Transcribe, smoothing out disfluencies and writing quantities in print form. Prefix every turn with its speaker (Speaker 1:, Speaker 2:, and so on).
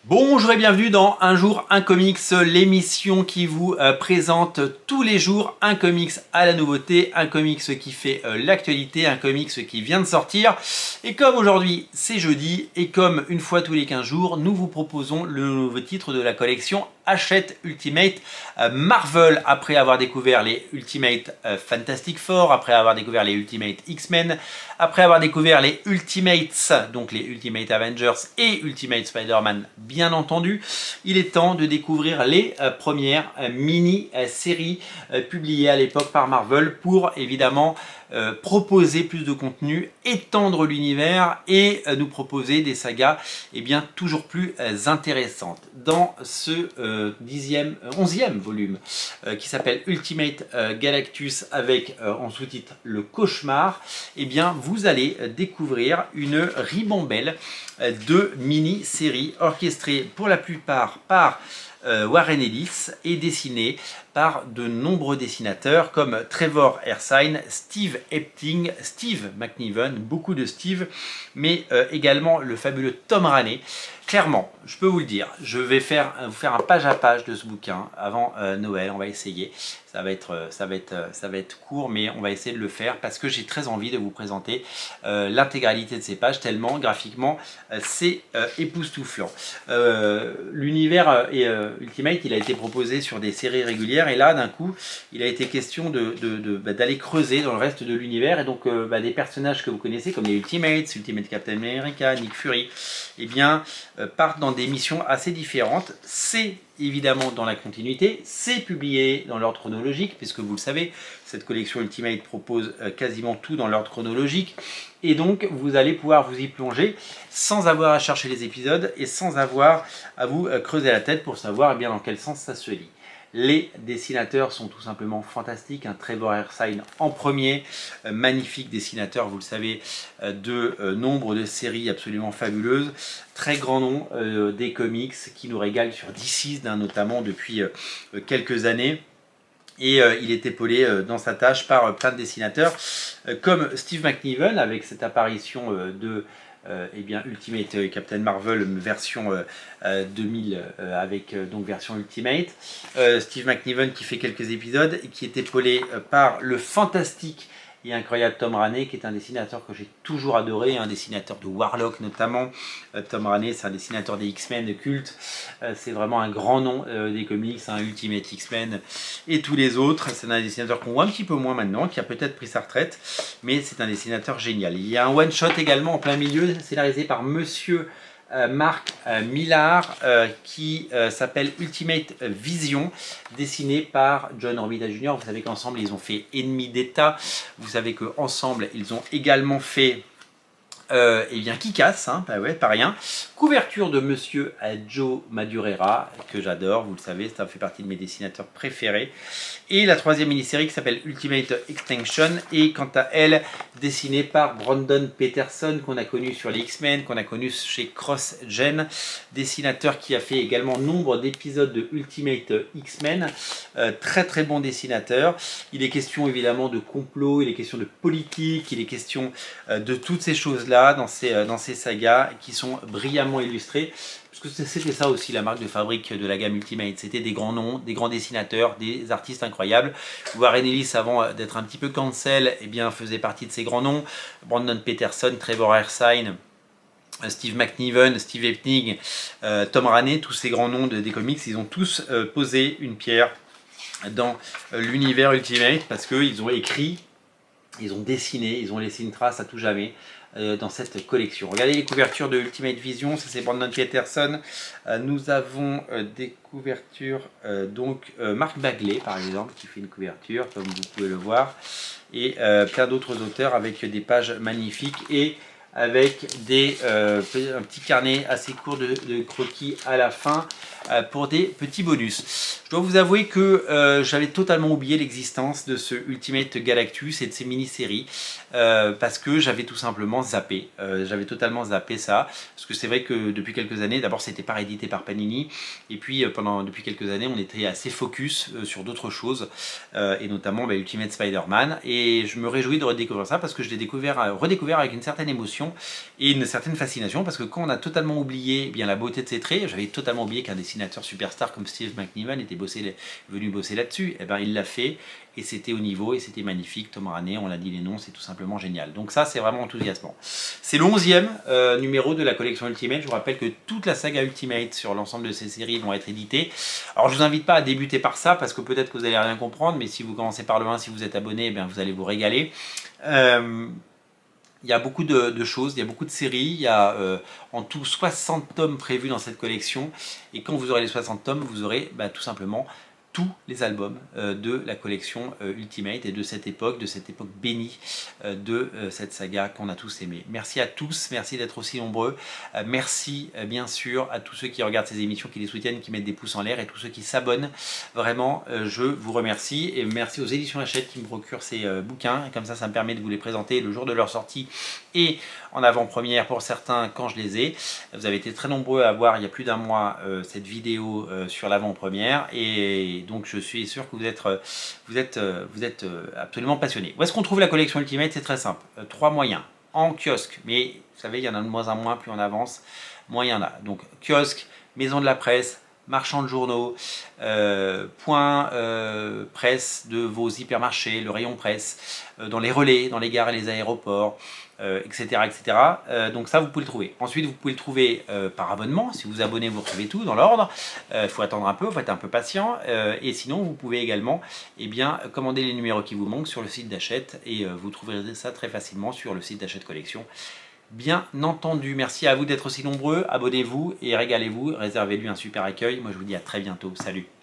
Speaker 1: Bonjour et bienvenue dans Un jour un comics, l'émission qui vous présente tous les jours un comics à la nouveauté, un comics qui fait l'actualité, un comics qui vient de sortir. Et comme aujourd'hui c'est jeudi et comme une fois tous les 15 jours, nous vous proposons le nouveau titre de la collection Hachette Ultimate Marvel. Après avoir découvert les Ultimate Fantastic Four, après avoir découvert les Ultimate X-Men, après avoir découvert les Ultimates, donc les Ultimate Avengers et Ultimate Spider-Man bien entendu, il est temps de découvrir les premières mini-séries publiées à l'époque par Marvel pour évidemment proposer plus de contenu, étendre l'univers et nous proposer des sagas toujours plus intéressantes. Dans ce 11e volume qui s'appelle Ultimate Galactus avec en sous-titre Le Cauchemar, vous allez découvrir une ribambelle de mini-séries orchestrées pour la plupart par Warren Ellis et dessinées par de nombreux dessinateurs comme Trevor Hairsine, Steve Epting, Steve McNiven, beaucoup de Steve, mais également le fabuleux Tom Raney. Clairement, je peux vous le dire, je vais vous faire un page à page de ce bouquin avant Noël, on va essayer. Ça va être court, mais on va essayer de le faire parce que j'ai très envie de vous présenter l'intégralité de ces pages, tellement graphiquement c'est époustouflant. L'univers Ultimate, il a été proposé sur des séries régulières et là d'un coup il a été question d'aller creuser dans le reste de l'univers et donc des personnages que vous connaissez comme les Ultimates, Ultimate Captain America, Nick Fury, partent dans des missions assez différentes. C'est évidemment dans la continuité, c'est publié dans l'ordre chronologique, puisque vous le savez, cette collection Ultimate propose quasiment tout dans l'ordre chronologique, et donc vous allez pouvoir vous y plonger sans avoir à chercher les épisodes et sans avoir à vous creuser la tête pour savoir dans quel sens ça se lit. Les dessinateurs sont tout simplement fantastiques. Trevor Hairsine en premier, magnifique dessinateur, vous le savez, de nombre de séries absolument fabuleuses. Très grand nom des comics qui nous régale sur DC notamment depuis quelques années. Et il est épaulé dans sa tâche par plein de dessinateurs comme Steve McNiven avec cette apparition de Ultimate Captain Marvel version 2000 avec donc version Ultimate. Steve McNiven qui fait quelques épisodes et qui est épaulé par le fantastique et incroyable Tom Raney, qui est un dessinateur que j'ai toujours adoré, un dessinateur de Warlock notamment. Tom Raney, c'est un dessinateur des X-Men de culte, c'est vraiment un grand nom des comics, Ultimate X-Men et tous les autres. C'est un dessinateur qu'on voit un petit peu moins maintenant, qui a peut-être pris sa retraite, mais c'est un dessinateur génial. Il y a un one-shot également en plein milieu, scénarisé par Monsieur Mark Millar qui s'appelle Ultimate Vision, dessiné par John Romita Jr. Vous savez qu'ensemble ils ont fait Ennemi d'État, vous savez qu'ensemble ils ont également fait Kick-Ass, pas rien. Couverture de Monsieur Joe Madureira, que j'adore, vous le savez, ça fait partie de mes dessinateurs préférés. Et la troisième mini-série qui s'appelle Ultimate Extinction, et quant à elle, dessinée par Brandon Peterson, qu'on a connu sur les X-Men, qu'on a connu chez Cross Gen, dessinateur qui a fait également nombre d'épisodes de Ultimate X-Men. Très très bon dessinateur. Il est question évidemment de complot, il est question de politique, il est question de toutes ces choses-là dans ces sagas qui sont brillamment illustrées, parce que c'était ça aussi la marque de fabrique de la gamme Ultimate, c'était des grands noms, des grands dessinateurs, des artistes incroyables. Warren Ellis, avant d'être un petit peu cancel, faisait partie de ces grands noms. Brandon Peterson, Trevor Hairsine, Steve McNiven, Steve Epting, Tom Raney, tous ces grands noms des comics, ils ont tous posé une pierre dans l'univers Ultimate parce qu'ils ont écrit, ils ont dessiné, ils ont laissé une trace à tout jamais dans cette collection. Regardez les couvertures de Ultimate Vision, ça c'est Brandon Peterson. Nous avons des couvertures, Mark Bagley par exemple, qui fait une couverture, comme vous pouvez le voir, et plein d'autres auteurs avec des pages magnifiques et avec un petit carnet assez court de croquis à la fin. pour des petits bonus. Je dois vous avouer que j'avais totalement oublié l'existence de ce Ultimate Galactus et de ces mini-séries parce que j'avais tout simplement zappé. J'avais totalement zappé ça parce que c'est vrai que depuis quelques années, d'abord c'était pas édité par Panini et puis depuis quelques années on était assez focus sur d'autres choses et notamment Ultimate Spider-Man, et je me réjouis de redécouvrir ça parce que je l'ai redécouvert avec une certaine émotion et une certaine fascination, parce que quand on a totalement oublié bien la beauté de ses traits, j'avais totalement oublié qu'un dessinateur superstar comme Steve McNiven était venu bosser là-dessus, et ben il l'a fait et c'était au niveau et c'était magnifique. Tom Raney, on l'a dit les noms, c'est tout simplement génial. Donc ça c'est vraiment enthousiasmant. C'est le 11e numéro de la collection Ultimate. Je vous rappelle que toute la saga Ultimate sur l'ensemble de ces séries vont être éditées. Alors je vous invite pas à débuter par ça parce que peut-être que vous allez rien comprendre, mais si vous commencez par le 1, si vous êtes abonné, eh bien, vous allez vous régaler. Il y a beaucoup de choses, il y a beaucoup de séries, il y a en tout 60 tomes prévus dans cette collection, et quand vous aurez les 60 tomes, vous aurez tout simplement tous les albums de la collection Ultimate et de cette époque bénie de cette saga qu'on a tous aimé. Merci à tous, merci d'être aussi nombreux, merci bien sûr à tous ceux qui regardent ces émissions, qui les soutiennent, qui mettent des pouces en l'air, et tous ceux qui s'abonnent. Vraiment, je vous remercie, et merci aux éditions Hachette qui me procurent ces bouquins, comme ça me permet de vous les présenter le jour de leur sortie et en avant-première pour certains quand je les ai. Vous avez été très nombreux à voir il y a plus d'un mois cette vidéo sur l'avant-première, et donc je suis sûr que vous êtes absolument passionnés. Où est-ce qu'on trouve la collection Ultimate? C'est très simple. 3 moyens. En kiosque, mais vous savez, il y en a de moins en moins, plus on avance, moins il y en a. Donc kiosque, maison de la presse, marchand de journaux, point presse de vos hypermarchés, le rayon presse, dans les relais, dans les gares et les aéroports, etc. etc. Donc ça, vous pouvez le trouver. Ensuite, vous pouvez le trouver par abonnement. Si vous abonnez, vous recevez tout dans l'ordre. Il faut attendre un peu, il faut être un peu patient. Et sinon, vous pouvez également commander les numéros qui vous manquent sur le site d'Hachette, et vous trouverez ça très facilement sur le site d'Hachette Collection. Bien entendu, merci à vous d'être aussi nombreux. Abonnez-vous et régalez-vous. Réservez-lui un super accueil. Moi, je vous dis à très bientôt. Salut!